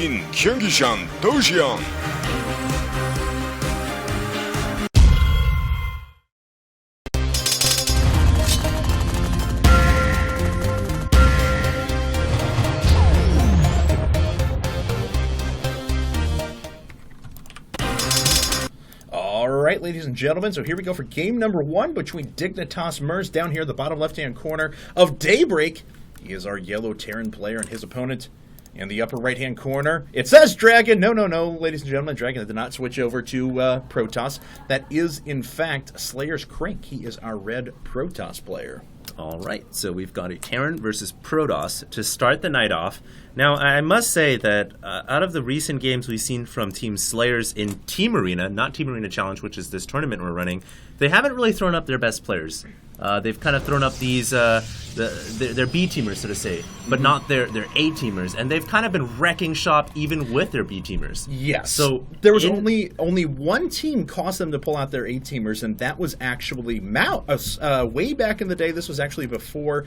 긴 경기장 도시양. Alright, ladies and gentlemen, so here we go for game number 1 between Dignitas MERS down here in the bottom left-hand corner of Daybreak. He is our yellow Terran player, and his opponent in the upper right-hand corner. It says Dragon. No, ladies and gentlemen, Dragon did not switch over to Protoss. That is, in fact, SlayerS Crank. He is our red Protoss player. All right, so we've got a Terran versus Protoss to start the night off. Now, I must say that out of the recent games we've seen from Team SlayerS in Team Arena, not Team Arena Challenge, which is this tournament we're running, they haven't really thrown up their best players. They've kind of thrown up these their B teamers, so to say, but not their A teamers, and they've kind of been wrecking shop even with their B teamers. Yes. So there was only one team caused them to pull out their A teamers, and that was actually Mouse. Way back in the day, this was actually before,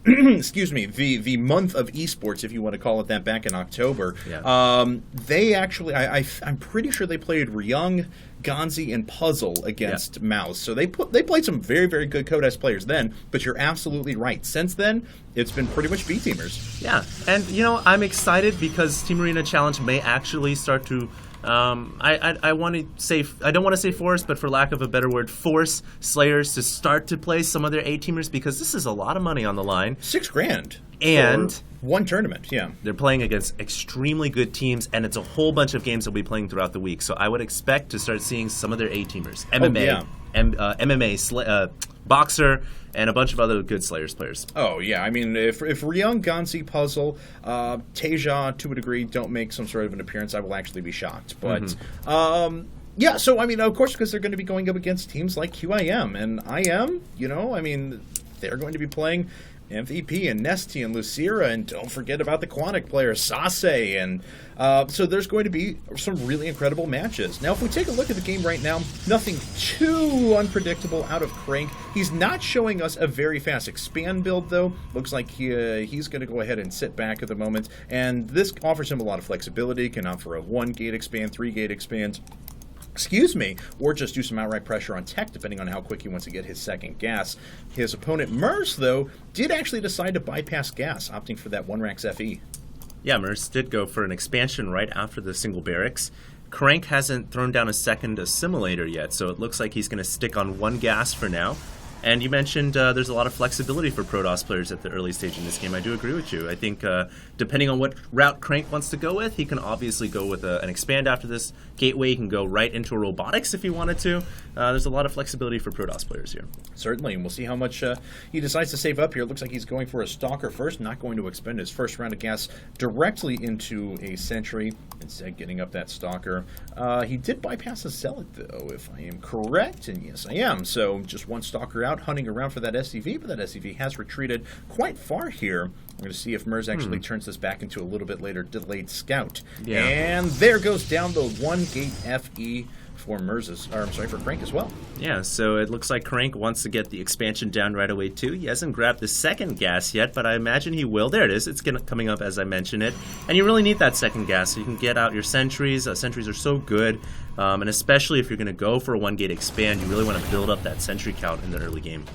excuse me, the month of esports, if you want to call it that, back in October. Yeah. They actually, I'm pretty sure they played Ryung, Gonzi, and Puzzle against Mouse. So they played some very, very good Codex players then, but you're absolutely right. Since then, it's been pretty much B-teamers. Yeah, and you know, I'm excited because Team Arena Challenge may actually start to I want to say, I don't want to say force, but for lack of a better word, force SlayerS to start to play some of their A-teamers, because this is a lot of money on the line. $6,000. And for one tournament, yeah. They're playing against extremely good teams, and it's a whole bunch of games they'll be playing throughout the week. So I would expect to start seeing some of their A-teamers. MMA, MMA, Boxer, and a bunch of other good SlayerS players. Oh, yeah. I mean, if Ryung, Gonzi, Puzzle, Teja, to a degree, don't make some sort of an appearance, I will actually be shocked. But, yeah, so, I mean, of course, because they're going to be going up against teams like QIM. And IM, you know, I mean, they're going to be playing MVP and Nesty and Lucira, and don't forget about the Quantic player, Sase, and so there's going to be some really incredible matches. Now, if we take a look at the game right now, nothing too unpredictable out of Crank. He's not showing us a very fast expand build, though. Looks like he's going to go ahead and sit back at the moment, and this offers him a lot of flexibility. Can offer a 1-gate expand, 3-gate expand, excuse me, or just do some outright pressure on tech, depending on how quick he wants to get his second gas. His opponent, MERS, though, did actually decide to bypass gas, opting for that 1-Rax FE. Yeah, MERS did go for an expansion right after the single barracks. Crank hasn't thrown down a second assimilator yet, so it looks like he's going to stick on 1 gas for now. And you mentioned there's a lot of flexibility for Protoss players at the early stage in this game. I do agree with you. I think depending on what route Crank wants to go with, he can obviously go with an expand after this gateway. He can go right into a robotics if he wanted to. There's a lot of flexibility for Protoss players here. Certainly, and we'll see how much he decides to save up here. It looks like he's going for a Stalker first, not going to expend his first round of gas directly into a Sentry, instead getting up that Stalker. He did bypass a Zealot, though, if I am correct, and yes, I am. So just one Stalker out, hunting around for that SCV, but that SCV has retreated quite far here. We're going to see if MERS actually turns this back into a little bit later delayed scout. Yeah. And there goes down the 1-gate FE for for Crank as well. Yeah, so it looks like Crank wants to get the expansion down right away too. He hasn't grabbed the second gas yet, but I imagine he will. There it is. It's coming up as I mentioned it. And you really need that second gas so you can get out your sentries. Sentries are so good, and especially if you're going to go for a 1-gate expand, you really want to build up that sentry count in the early game.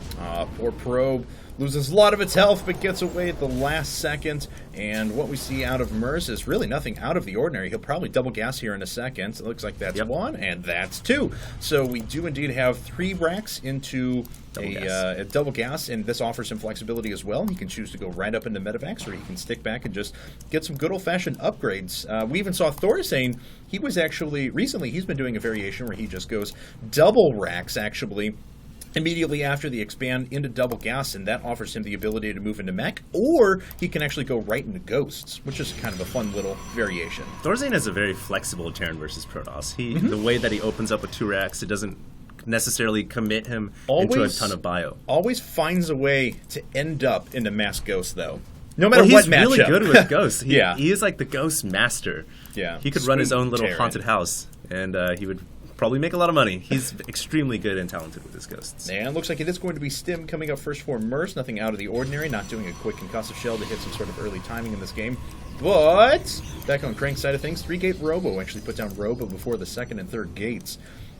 Poor Probe loses a lot of its health, but gets away at the last second. And what we see out of MERS is really nothing out of the ordinary. He'll probably double gas here in a second. It looks like that's 1, and that's 2. So we do indeed have 3 racks into a double gas, and this offers him flexibility as well. He can choose to go right up into Medivacs, or he can stick back and just get some good old-fashioned upgrades. We even saw Thorisane. He was actually, recently, he's been doing a variation where he just goes double racks, actually, immediately after the expand into double gas, and that offers him the ability to move into mech, or he can actually go right into ghosts, which is kind of a fun little variation. Thorisane is a very flexible Terran versus Protoss. The way that he opens up with 2 racks, it doesn't necessarily commit him into a ton of bio. Always finds a way to end up into mass ghost, though. No matter what matchup. He's really good with ghosts. He is like the ghost master. Yeah, he could run his own little haunted house, and he would probably make a lot of money. He's extremely good and talented with his ghosts. And looks like it is going to be Stim coming up first for MERS. Nothing out of the ordinary, not doing a quick concussive shell to hit some sort of early timing in this game. But back on Crank's side of things, 3-gate Robo actually put down Robo before the second and third gates.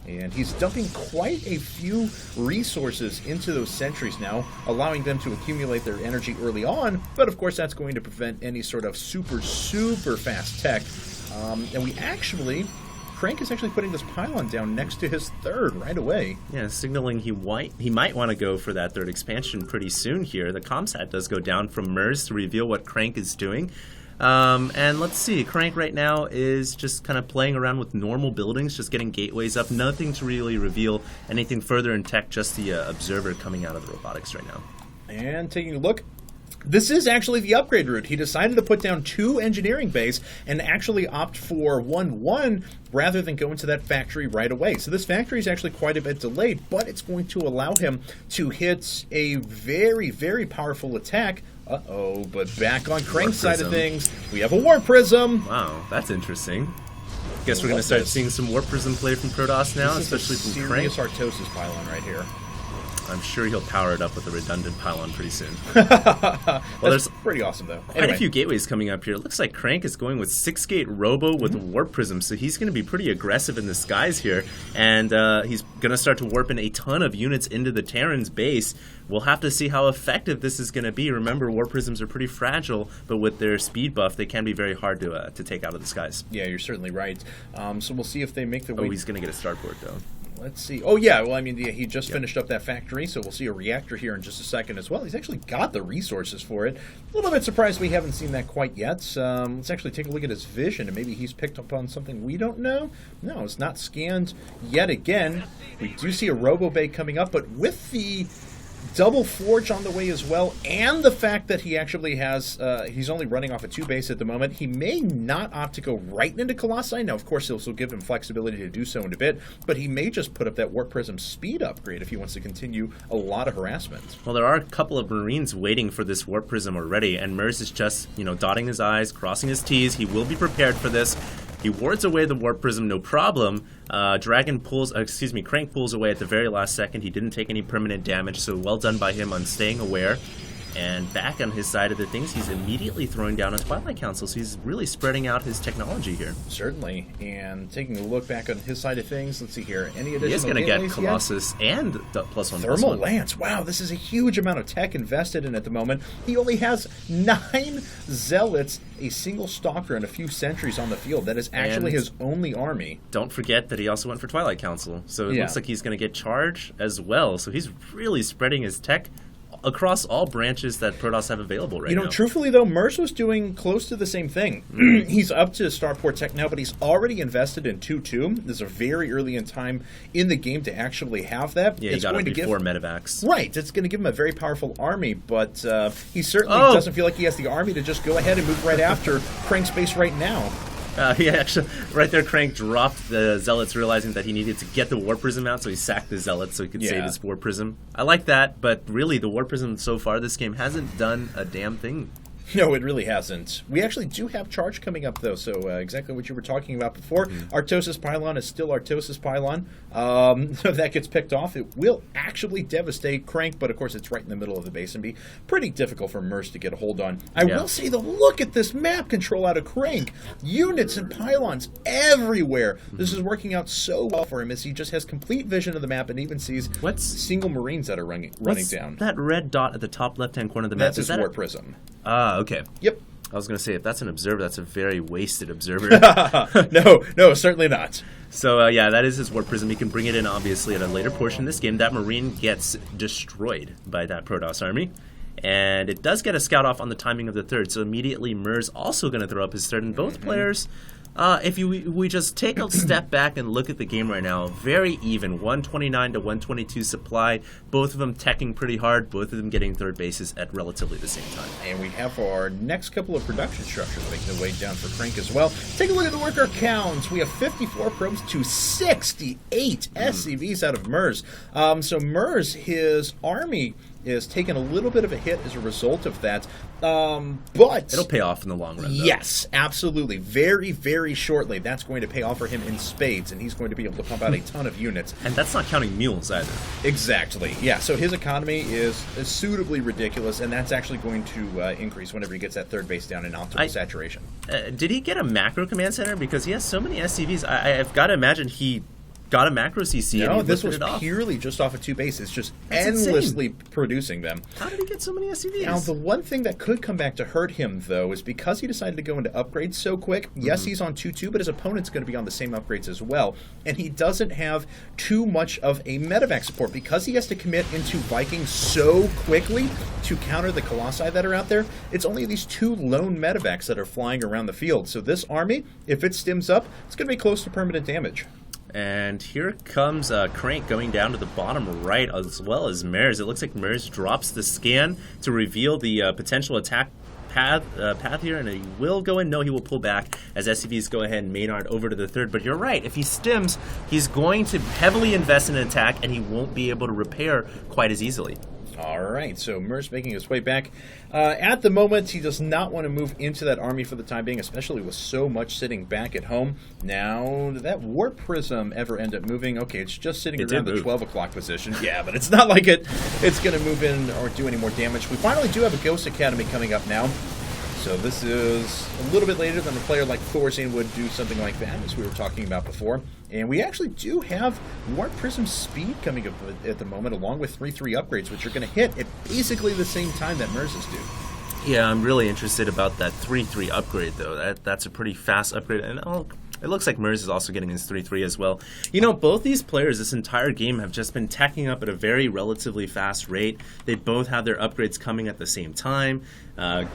And he's dumping quite a few resources into those sentries now, allowing them to accumulate their energy early on. But of course, that's going to prevent any sort of super fast tech. And Crank is actually putting this pylon down next to his third right away. Yeah, signaling he might want to go for that third expansion pretty soon here. The comsat does go down from MERS to reveal what Crank is doing. And let's see, Crank right now is just kind of playing around with normal buildings, just getting gateways up, nothing to really reveal anything further in tech, just the observer coming out of the robotics right now. And taking a look, this is actually the upgrade route. He decided to put down 2 engineering bays and actually opt for 1-1 rather than go into that factory right away. So this factory is actually quite a bit delayed, but it's going to allow him to hit a very powerful attack. But back on Crank's side of things, we have a Warp Prism. Wow, that's interesting. Guess we're going to start seeing some Warp Prism play from Protoss now, especially from Crank. Serious Artosis pylon right here. I'm sure he'll power it up with a redundant pylon pretty soon. Well, there's pretty awesome, though. Quite a few gateways coming up here. It looks like Crank is going with 6-gate Robo with Warp Prism, so he's going to be pretty aggressive in the skies here, and he's going to start to warp in a ton of units into the Terran's base. We'll have to see how effective this is going to be. Remember, Warp Prisms are pretty fragile, but with their speed buff, they can be very hard to take out of the skies. Yeah, you're certainly right. So we'll see if they make their way. Oh, he's going to get a starport, though. Let's see. Oh, yeah. Well, I mean, he just finished up that factory, so we'll see a reactor here in just a second as well. He's actually got the resources for it. A little bit surprised we haven't seen that quite yet. Let's actually take a look at his vision, and maybe he's picked up on something we don't know. No, it's not scanned yet again. We do see a Robo Bay coming up, but with the double forge on the way as well, and the fact that he actually has, he's only running off a 2 base at the moment, he may not opt to go right into Colossi. Now, of course, this will give him flexibility to do so in a bit, but he may just put up that Warp Prism speed upgrade if he wants to continue a lot of harassment. Well, there are a couple of Marines waiting for this Warp Prism already, and MERS is just, dotting his I's, crossing his T's. He will be prepared for this. He wards away the Warp Prism, no problem. Crank pulls away at the very last second. He didn't take any permanent damage, so well done by him on staying aware. And back on his side of the things, he's immediately throwing down a Twilight Council, so he's really spreading out his technology here. Certainly. And taking a look back on his side of things, let's see here. Any additional He is going to get Colossus and the +1/+1. Thermal Lance. Wow, this is a huge amount of tech invested in at the moment. He only has 9 Zealots, a single Stalker, and a few sentries on the field. That is actually his only army. Don't forget that he also went for Twilight Council, so it looks like he's going to get Charge as well. So he's really spreading his tech across all branches that Protoss have available right now. Truthfully, though, MERS was doing close to the same thing. He's up to Starport Tech now, but he's already invested in 2-2. This is very early in time in the game to actually have that. Yeah, he got it before Medevacs. Right, it's going to give him a very powerful army, but he certainly doesn't feel like he has the army to just go ahead and move right after Crank's base right now. He actually, right there, Crank dropped the Zealots, realizing that he needed to get the Warp Prism out, so he sacked the Zealots so he could save his Warp Prism. I like that, but really, the Warp Prism so far this game hasn't done a damn thing. No, it really hasn't. We actually do have Charge coming up, though, so exactly what you were talking about before. Artosis Pylon is still Artosis Pylon. If that gets picked off, it will actually devastate Crank, but of course it's right in the middle of the base and be pretty difficult for MERS to get a hold on. I will say, though, look at this map control out of Crank. Units and pylons everywhere. This is working out so well for him as he just has complete vision of the map and even sees single Marines that are running down. That red dot at the top left-hand corner of the map? That's his Warp Prism. Okay. Yep. I was going to say, if that's an observer, that's a very wasted observer. No, certainly not. So, that is his Warp Prism. He can bring it in, obviously, at a later portion of this game. That Marine gets destroyed by that Protoss army. And it does get a scout off on the timing of the third, so immediately MERS also going to throw up his third, and both players... if we just take a step back and look at the game right now, very even, 129 to 122 supply, both of them teching pretty hard, both of them getting third bases at relatively the same time. And we have our next couple of production structures making their way down for Crank as well. Take a look at the worker counts. We have 54 probes to 68 SCVs out of MERS. So MERS, his army is taking a little bit of a hit as a result of that. But it'll pay off in the long run, though. Yes, absolutely. Very, very shortly, that's going to pay off for him in spades, and he's going to be able to pump out a ton of units. And that's not counting mules either. Exactly. Yeah, so his economy is suitably ridiculous, and that's actually going to increase whenever he gets that third base down in optimal saturation. Did he get a macro command center? Because he has so many SCVs. I've got to imagine he got a macro CC. No, and this was it off. purely just off of 2 bases, just That's endlessly insane. producing them. How did he get so many SCVs? Now, the one thing that could come back to hurt him, though, is because he decided to go into upgrades so quick. Yes, he's on 2-2, but his opponent's going to be on the same upgrades as well. And he doesn't have too much of a medevac support. Because he has to commit into Vikings so quickly to counter the Colossi that are out there, it's only these 2 lone medevacs that are flying around the field. So this army, if it stims up, it's going to be close to permanent damage. And here comes Crank going down to the bottom right, as well as Mers. It looks like Mers drops the scan to reveal the potential attack path here, and he will go in. No, he will pull back as SCVs go ahead and Maynard over to the third. But you're right. If he stims, he's going to heavily invest in an attack, and he won't be able to repair quite as easily. All right, so Mers making his way back. At the moment, he does not want to move into that army for the time being, especially with so much sitting back at home. Now, did that Warp Prism ever end up moving? Okay, it's just sitting around the 12 o'clock position. Yeah, but it's not like it's going to move in or do any more damage. We finally do have a Ghost Academy coming up now. So this is a little bit later than a player like Thorazine would do something like that, as we were talking about before. And we actually do have Warp Prism Speed coming up at the moment, along with 3-3 upgrades, which are going to hit at basically the same time that Mers is due. Yeah, I'm really interested about that 3-3 upgrade, though. That's a pretty fast upgrade. And it looks like Mers is also getting his 3-3 as well. You know, both these players this entire game have just been tacking up at a very relatively fast rate. They both have their upgrades coming at the same time.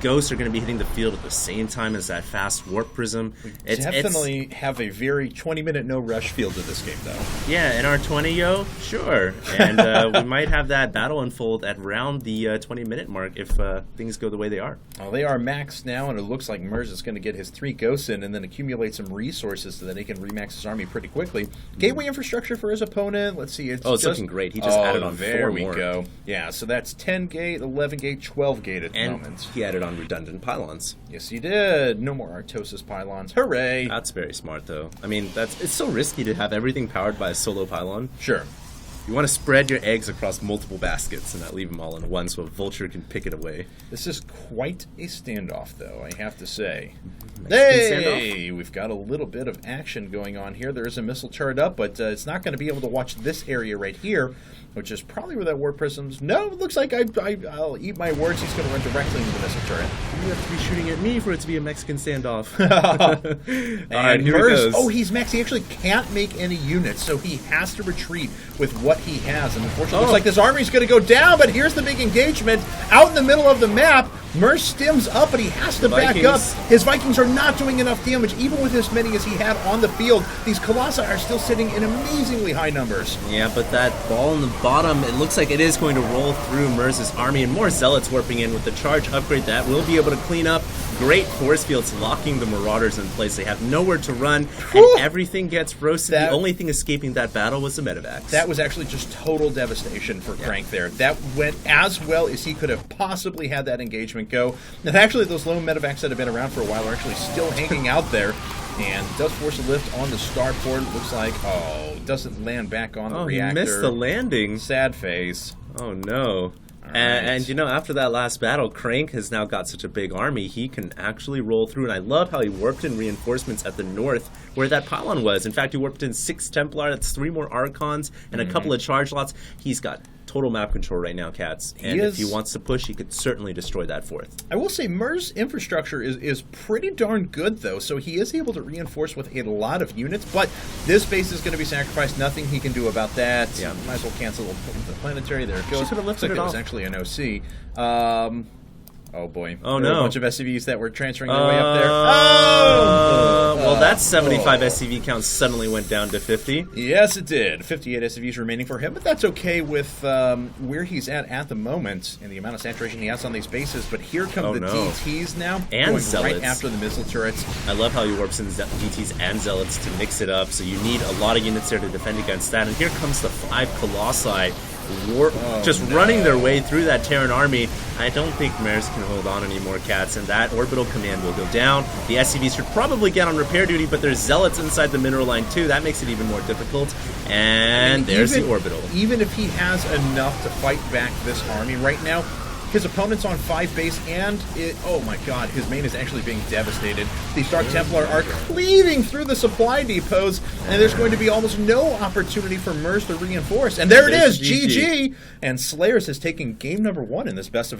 Ghosts are going to be hitting the field at the same time as that fast Warp Prism. Definitely have a very 20-minute no-rush feel to this game, though. Yeah, in our 20, yo, sure. And we might have that battle unfold at around the 20-minute mark if things go the way they are. Well, they are maxed now, and it looks like Mers is going to get his 3 ghosts in and then accumulate some resources so that he can remax his army pretty quickly. Gateway infrastructure for his opponent. Let's see. It's looking great. He just added on 4 more. There we go. Yeah, so that's 10 gate, 11 gate, 12 gate at the moment. He added on redundant pylons. Yes, he did. No more Artosis pylons. Hooray! That's very smart, though. I mean, it's so risky to have everything powered by a solo pylon. Sure. You want to spread your eggs across multiple baskets and not leave them all in one so a vulture can pick it away. This is quite a standoff, though, I have to say. Mexican Hey! standoff? We've got a little bit of action going on here. There is a missile turret up, but it's not going to be able to watch this area right here, which is probably where that Warp Prism's... No, it looks like I'll eat my words. He's going to run directly into the missile turret. You have to be shooting at me for it to be a Mexican standoff. And here it goes. Oh, he's max. He actually can't make any units, so he has to retreat with what he has. And unfortunately, it looks like this army's going to go down, but here's the big engagement. Out in the middle of the map, Mers stims up, but he has to back up. His Vikings are not doing enough damage, even with as many as he had on the field. These Colossi are still sitting in amazingly high numbers. Yeah, but that ball in the bottom, it looks like it is going to roll through Mers' army, and more Zealots warping in with the charge upgrade that will be able to clean up. Great force fields locking the Marauders in place. They have nowhere to run, and everything gets roasted. The only thing escaping that battle was the medevacs. That was actually just total devastation for Crank there. That went as well as he could have possibly had that engagement go. And actually, those lone medevacs that have been around for a while are actually still hanging out there. And does force a lift on the starport. Looks like, doesn't land back on the reactor. He missed the landing. Sad face. Oh, no. And you know, after that last battle, Crank has now got such a big army, he can actually roll through. And I love how he warped in reinforcements at the north, where that pylon was. In fact, he warped in 6 Templar, that's 3 more Archons, and a couple of charge lots. He's got total map control right now, Cats. And if he wants to push, he could certainly destroy that 4th. I will say Mers' infrastructure is pretty darn good, though, so he is able to reinforce with a lot of units, but this base is going to be sacrificed. Nothing he can do about that. Yeah. Might as well cancel the planetary. There it goes. Should have lifted it off. Was actually an OC. Oh boy. Oh there no. were a bunch of SCVs that were transferring their way up there. Well, that 75 SCV count suddenly went down to 50. Yes, it did. 58 SCVs remaining for him, but that's okay with where he's at the moment and the amount of saturation he has on these bases. But here come the DTs now. And going Zealots. Right after the missile turrets. I love how he warps in DTs and Zealots to mix it up, so you need a lot of units there to defend against that. And here comes the 5 Colossi, just running their way through that Terran army. I don't think Maris can hold on anymore, Cats, and that orbital command will go down. The SCVs should probably get on repair duty, but there's zealots inside the mineral line too. That makes it even more difficult. And there's the orbital. Even if he has enough to fight back this army right now, his opponent's on 5 base, and oh my god, his main is actually being devastated. The Dark Templar are cleaving through the supply depots, and there's going to be almost no opportunity for MERS to reinforce. And there it is, GG! And SlayerS has taken game number 1 in this best of 9.